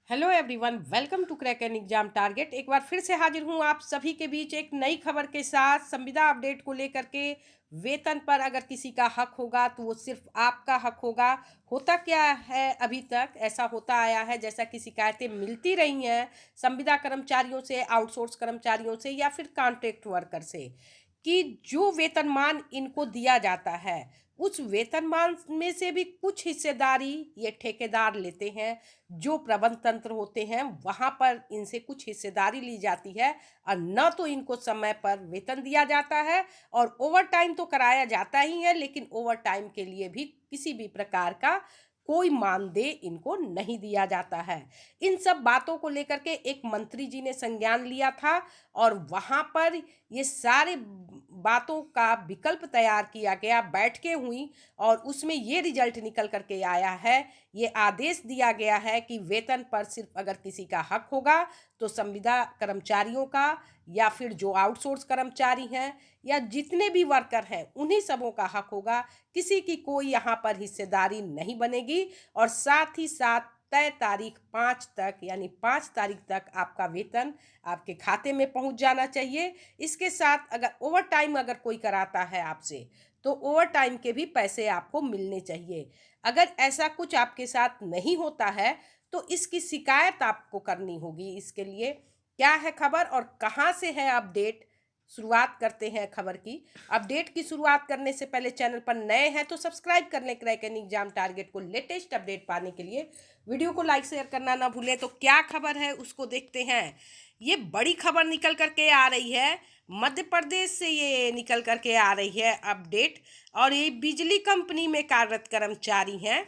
Hello everyone, welcome to crack an exam target. एक बार फिर से हाजिर हूँ आप सभी के बीच एक नई खबर के साथ, संविदा अपडेट को लेकर के। वेतन पर अगर किसी का हक होगा तो वो सिर्फ आपका हक होगा। होता क्या है, अभी तक ऐसा होता आया है, जैसा कि शिकायतें मिलती रही हैं संविदा कर्मचारियों से, आउटसोर्स कर्मचारियों से या फिर कॉन्ट्रैक्ट वर्कर से, कि जो वेतनमान इनको दिया जाता है उस वेतनमान में से भी कुछ हिस्सेदारी ये ठेकेदार लेते हैं। जो प्रबंध तंत्र होते हैं वहाँ पर इनसे कुछ हिस्सेदारी ली जाती है और न तो इनको समय पर वेतन दिया जाता है, और ओवर टाइम तो कराया जाता ही है, लेकिन ओवर टाइम के लिए भी किसी भी प्रकार का कोई मानदेय इनको नहीं दिया जाता है। इन सब बातों को लेकर के एक मंत्री जी ने संज्ञान लिया था और वहाँ पर ये सारे बातों का विकल्प तैयार किया गया, बैठकें हुई और उसमें ये रिजल्ट निकल करके आया है। ये आदेश दिया गया है कि वेतन पर सिर्फ अगर किसी का हक होगा तो संविदा कर्मचारियों का, या फिर जो आउटसोर्स कर्मचारी हैं या जितने भी वर्कर हैं उन्हीं सबों का हक होगा। किसी की कोई यहाँ पर हिस्सेदारी नहीं बनेगी और साथ ही साथ तय तारीख 5 तक, यानी 5 तारीख तक आपका वेतन आपके खाते में पहुंच जाना चाहिए। इसके साथ अगर ओवर टाइम अगर कोई कराता है आपसे तो ओवर टाइम के भी पैसे आपको मिलने चाहिए। अगर ऐसा कुछ आपके साथ नहीं होता है तो इसकी शिकायत आपको करनी होगी। इसके लिए क्या है खबर और कहाँ से है अपडेट, शुरुआत करते हैं खबर की। अपडेट की शुरुआत करने से पहले चैनल पर नए हैं तो सब्सक्राइब कर लें क्रैक एन एग्जाम टारगेट को। लेटेस्ट अपडेट पाने के लिए वीडियो को लाइक शेयर करना ना भूलें। तो क्या खबर है उसको देखते हैं। ये बड़ी खबर निकल करके आ रही है, मध्य प्रदेश से ये निकल करके आ रही है अपडेट, और ये बिजली कंपनी में कार्यरत कर्मचारी हैं।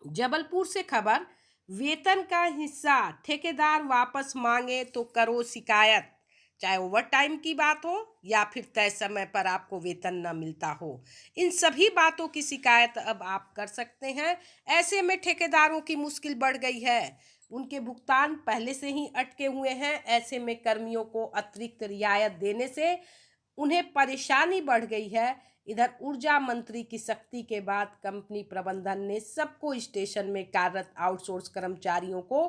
जबलपुर से खबर, वेतन का हिस्सा ठेकेदार वापस मांगे तो करो शिकायत। चाहे ओवर टाइम की बात हो या फिर तय समय पर आपको वेतन न मिलता हो, इन सभी बातों की शिकायत अब आप कर सकते हैं। ऐसे में ठेकेदारों की मुश्किल बढ़ गई है, उनके भुगतान पहले से ही अटके हुए हैं। ऐसे में कर्मियों को अतिरिक्त रियायत देने से उन्हें परेशानी बढ़ गई है। इधर ऊर्जा मंत्री की सख्ती के बाद कंपनी प्रबंधन ने सबको स्टेशन में कार्यरत आउटसोर्स कर्मचारियों को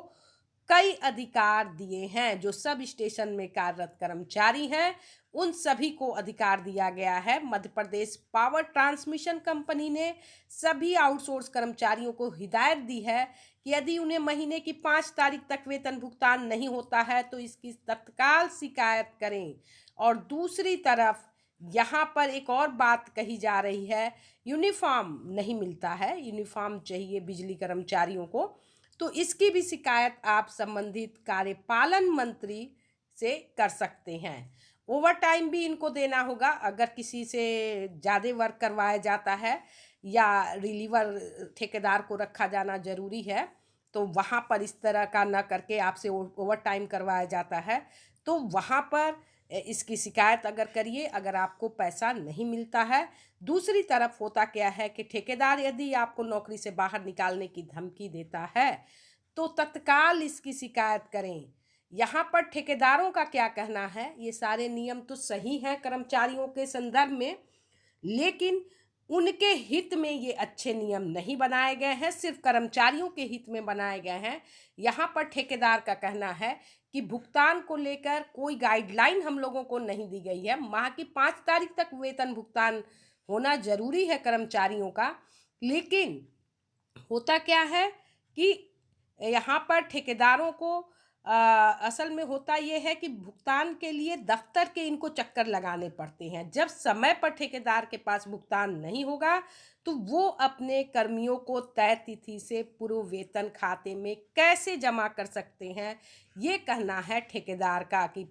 कई अधिकार दिए हैं। जो सब स्टेशन में कार्यरत कर्मचारी हैं उन सभी को अधिकार दिया गया है। Madhya Pradesh power transmission company ने सभी आउटसोर्स कर्मचारियों को हिदायत दी है कि यदि उन्हें महीने की 5 तारीख तक वेतन भुगतान नहीं होता है तो इसकी तत्काल शिकायत करें। और दूसरी तरफ यहाँ पर एक और बात कही जा रही है, यूनिफॉर्म नहीं मिलता है, यूनिफॉर्म चाहिए बिजली कर्मचारियों को, तो इसकी भी शिकायत आप संबंधित कार्यपालन मंत्री से कर सकते हैं। ओवर टाइम भी इनको देना होगा। अगर किसी से ज़्यादा वर्क करवाया जाता है या रिलीवर ठेकेदार को रखा जाना ज़रूरी है तो वहाँ पर इस तरह का ना करके आपसे ओवर टाइम करवाया जाता है तो वहाँ पर इसकी शिकायत अगर करिए, अगर आपको पैसा नहीं मिलता है। दूसरी तरफ होता क्या है कि ठेकेदार यदि आपको नौकरी से बाहर निकालने की धमकी देता है तो तत्काल इसकी शिकायत करें। यहाँ पर ठेकेदारों का क्या कहना है, ये सारे नियम तो सही हैं कर्मचारियों के संदर्भ में, लेकिन उनके हित में ये अच्छे नियम नहीं बनाए गए हैं, सिर्फ कर्मचारियों के हित में बनाए गए हैं। यहाँ पर ठेकेदार का कहना है कि भुगतान को लेकर कोई गाइडलाइन हम लोगों को नहीं दी गई है। माह की 5 तारीख तक वेतन भुगतान होना जरूरी है कर्मचारियों का, लेकिन होता क्या है कि यहाँ पर ठेकेदारों को असल में होता ये है कि भुगतान के लिए दफ्तर के इनको चक्कर लगाने पड़ते हैं। जब समय पर ठेकेदार के पास भुगतान नहीं होगा तो वो अपने कर्मियों को तय तिथि से पूर्व वेतन खाते में कैसे जमा कर सकते हैं, ये कहना है ठेकेदार का कि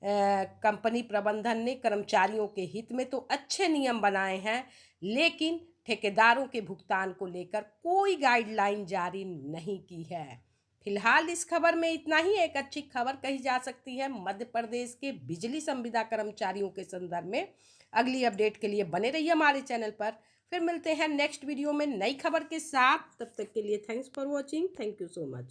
कंपनी प्रबंधन ने कर्मचारियों के हित में तो अच्छे नियम बनाए हैं, लेकिन ठेकेदारों के भुगतान को लेकर कोई गाइडलाइन जारी नहीं की है। फिलहाल इस खबर में इतना ही। एक अच्छी खबर कही जा सकती है मध्य प्रदेश के बिजली संविदा कर्मचारियों के संदर्भ में। अगली अपडेट के लिए बने रहिए हमारे चैनल पर। फिर मिलते हैं नेक्स्ट वीडियो में नई खबर के साथ। तब तक के लिए thanks for watching. Thank you so much.